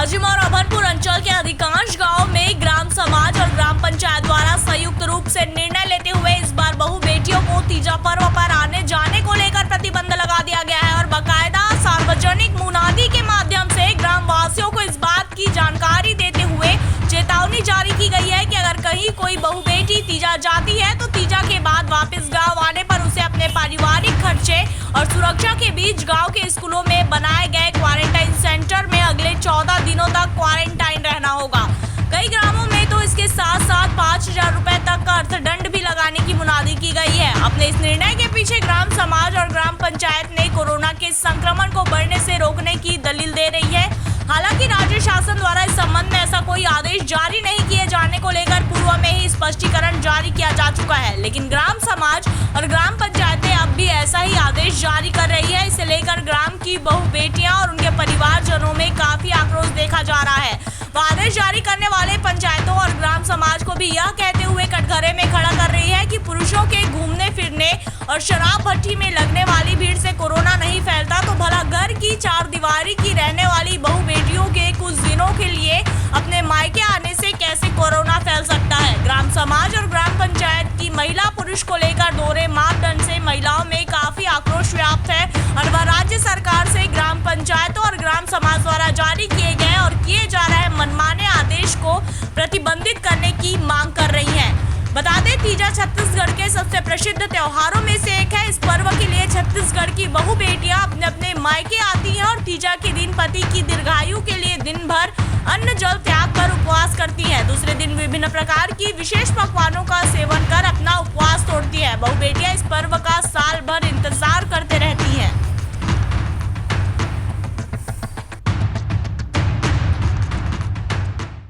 हाजिम और अभनपुर अंचल के अधिकांश गांवों में ग्राम समाज और ग्राम पंचायत द्वारा संयुक्त रूप से निर्णय लेते हुए इस बार बहु बेटियों को तीजा पर्व पर आने जाने को लेकर प्रतिबंध लगा दिया गया है और बाकायदा सार्वजनिक मुनादी के माध्यम से ग्राम वासियों को इस बात की जानकारी देते हुए चेतावनी जारी की गई है कि अगर कहीं कोई बहु बेटी तीजा जाती है तो तीजा के बाद वापस गाँव आने पर उसे अपने पारिवारिक खर्चे और सुरक्षा के बीच गाँव के स्कूलों में बनाए गए क्वारंटाइन सेंटर में अगले 14 दिनों तक क्वारंटाइन रहना होगा। कई ग्रामों में तो इसके साथ साथ 5,000 रुपए तक का अर्थदंड भी लगाने की मुनादी की गई है। अपने इस निर्णय के पीछे ग्राम समाज और ग्राम पंचायत ने कोरोना के संक्रमण को बढ़ने से रोकने की दलील दे रही है। हालांकि राज्य शासन द्वारा इस संबंध में ऐसा कोई आदेश जारी नहीं किए जाने को लेकर पूर्व में ही स्पष्टीकरण जारी किया जा चुका है, लेकिन ग्राम समाज और ग्राम पंचायतें अब भी ऐसा ही आदेश जारी कर रही है। इसे लेकर ग्राम की बहु बेटियां और उनके परिवारजनों में काफी आक्रोश देखा जा रहा है। आदेश जारी करने वाले पंचायतों और ग्राम समाज को भी यह कहते हुए कटघरे में खड़ा कर रही है कि पुरुषों के घूमने फिरने और शराब भट्टी में लगने वाली भीड़ से कोरोना नहीं फैलता, तो भला घर की चार दीवारी की रहने वाली बहु बेटियों के कुछ दिनों के लिए अपने मायके आने से कैसे कोरोना फैल सकता है। ग्राम समाज और ग्राम पंचायत की महिला पुरुष को लेकर दोहरे मापदंड से महिलाओं में काफी आक्रोश व्याप्त है और वह राज्य सरकार से ग्राम पंचायतों और ग्राम समाज द्वारा जारी किए गए और किए जा रहे मनमाने आदेश को प्रतिबंधित करने की मांग कर रही है। बता दें, तीजा छत्तीसगढ़ के सबसे प्रसिद्ध त्योहारों में से एक है। इस पर्व के लिए छत्तीसगढ़ की बहु बेटियां अपने अपने मायके आती हैं और तीजा के दिन पति की दीर्घायु के लिए दिन भर अन्न जल त्याग कर उपवास करती हैं। दूसरे दिन विभिन्न प्रकार की विशेष पकवानों का सेवन कर अपना उपवास तोड़ती हैं। बहु बेटियां इस पर्व का साल भर इंतजार करते रहती हैं।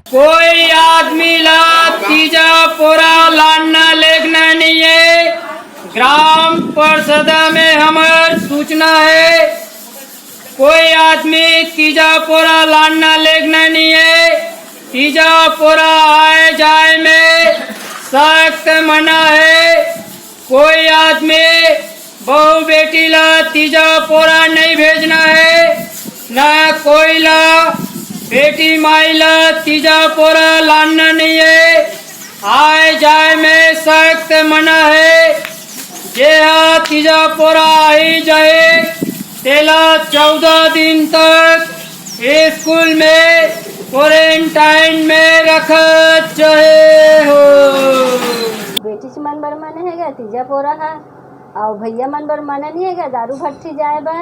कोई आदमी ला तीजा पोरा लाना लेखना नहीं है। ग्राम परिषद में हमार सूचना है, कोई आदमी तीजा पोरा लाना लेखना नहीं है। तीजा पोरा आए जाए में सख्त मना है। कोई आदमी बहु बेटी ला तीजा पोरा नहीं भेजना है, न कोई ला बेटी माइला तीजा पोरा लाना नहीं है। आए जाए में सख्त मना है। जे तीजा पोरा आई जाए तेला 14 दिन तक स्कूल में क्वारंटाइन में रखा चाहे हो। बेटी से मन बर माने है क्या तीजा पोरा है और भैया मन बर माने नहीं है क्या दारू भट्टी जाए बा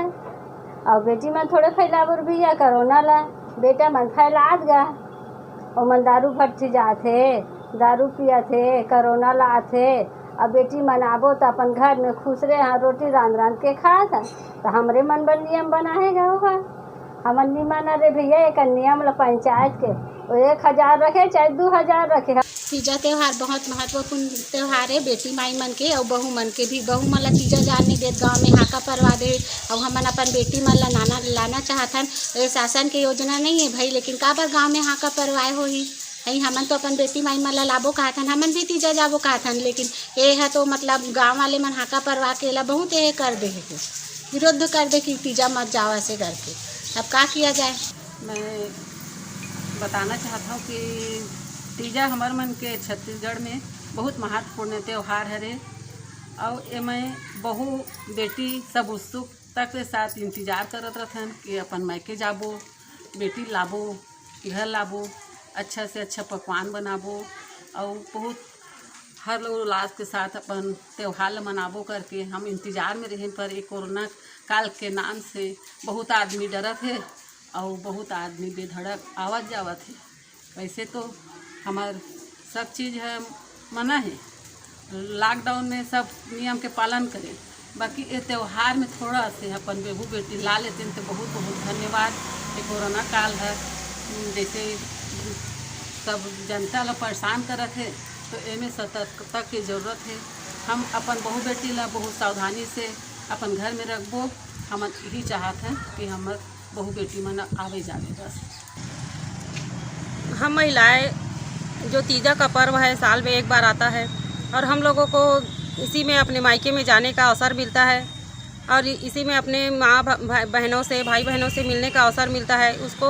और बेटी मन थोड़े फैलावर भी है कोरोना ला बेटा मन फैलात गा और मन दारू भट्टी जाते दारू पिया थे कोरोना लाते। अब बेटी मन आबो तो अपन घर में खुश रहे, हाँ रोटी रांध के खात है तो हमरे मन पर नियम बनाएगा होगा। हमर नियम अरे भैया एक नियम ला पंचायत के वो 1,000 रखे चाहे 2,000 रखे। तीजा त्योहार बहुत महत्वपूर्ण त्योहार है बेटी माई मन के और बहू मन के भी। बहू मन ला तीजा जान नहीं देत गाँव में हाका परवा दे और हमन अपन बेटी मन ला लाना चाहथन। शासन के योजना नहीं है भाई, लेकिन का बार गाँव में हाका परवाए हो ही हमन तो अपन बेटी माई मन ला लाबो कहथन, हमन भी तीजा जाबो कहथन, लेकिन ये है तो मतलब गाँव वाले मन हाका परवा के ला बहुत ये कर दे विरोध कर दे कि तीजा मत जाओ ऐसे करके। अब क्या किया जाए। मैं बताना चाहता हूँ कि तीजा हमारे मन के छत्तीसगढ़ में बहुत महत्वपूर्ण त्यौहार है और एमें बहु बेटी सब उत्सुकता के साथ इंतजार करत रहथन कि अपन मायके जाबो, बेटी लाबो, घर लाबो, अच्छा से अच्छा पकवान बनाबो और बहुत हर लोग उल्लास के साथ अपन त्यौहार मनाबो करके हम इंतजार में रहें। पर ये कोरोना काल के नाम से बहुत आदमी डरत है और बहुत आदमी बेधड़क आवत जावत है। वैसे तो हमार सब चीज़ है मना है, लॉकडाउन में सब नियम के पालन करें, बाकी ये त्यौहार में थोड़ा से अपन बेहू बेटी ला लेते हैं तो बहुत बहुत धन्यवाद। ये कोरोना काल है, जैसे सब जनता ला परेशान करत है तो एमें सतर्कता की ज़रूरत है। हम अपन बहु बेटी ला बहुत सावधानी से अपन घर में रखबो। हम यही चाहते हैं कि हमार बहु बेटी मन आवे जावे बस। हम महिलाएं जो तीजा का पर्व है साल में एक बार आता है और हम लोगों को इसी में अपने मायके में जाने का अवसर मिलता है और इसी में अपने माँ बहनों से भाई बहनों से मिलने का अवसर मिलता है। उसको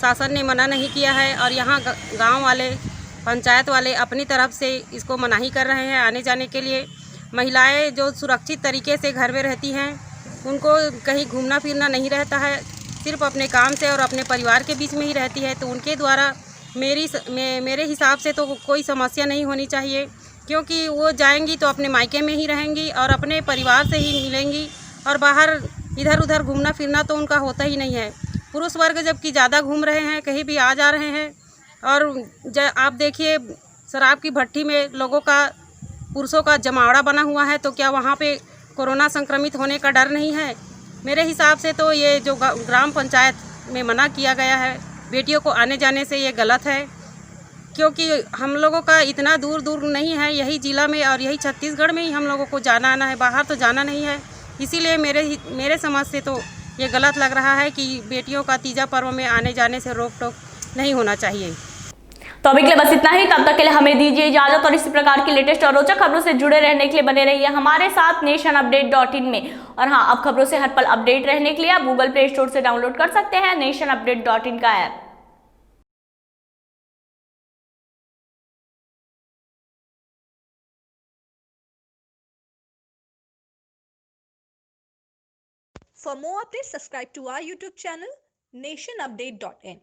शासन ने मना नहीं किया है और यहाँ गांव वाले पंचायत वाले अपनी तरफ से इसको मनाही कर रहे हैं आने जाने के लिए। महिलाएं जो सुरक्षित तरीके से घर में रहती हैं उनको कहीं घूमना फिरना नहीं रहता है, सिर्फ अपने काम से और अपने परिवार के बीच में ही रहती है। तो उनके द्वारा मेरे हिसाब से तो कोई समस्या नहीं होनी चाहिए, क्योंकि वो जाएंगी तो अपने मायके में ही रहेंगी और अपने परिवार से ही मिलेंगी और बाहर इधर उधर घूमना फिरना तो उनका होता ही नहीं है। पुरुष वर्ग जबकि ज़्यादा घूम रहे हैं, कहीं भी आ जा रहे हैं। और आप देखिए शराब की भट्टी में लोगों का पुरुषों का जमावड़ा बना हुआ है, तो क्या वहाँ पे कोरोना संक्रमित होने का डर नहीं है? मेरे हिसाब से तो ये जो ग्राम पंचायत में मना किया गया है बेटियों को आने जाने से, ये गलत है, क्योंकि हम लोगों का इतना दूर दूर नहीं है, यही ज़िला में और यही छत्तीसगढ़ में ही हम लोगों को जाना आना है, बाहर तो जाना नहीं है। इसीलिए मेरे समझ से तो ये गलत लग रहा है कि बेटियों का तीजा पर्व में आने जाने से रोक टोक नहीं होना चाहिए। तो अभी के लिए बस इतना ही। तब तक के लिए हमें दीजिए इजाजत और इसी प्रकार की लेटेस्ट और रोचक खबरों से जुड़े रहने के लिए बने रहिए हमारे साथ नेशनअपडेट.in में। और हाँ, अब खबरों से हर पल अपडेट रहने के लिए आप गूगल प्ले स्टोर से डाउनलोड कर सकते हैं नेशनअपडेट.in का app. For more updates, subscribe to our YouTube channel, nationupdate.in.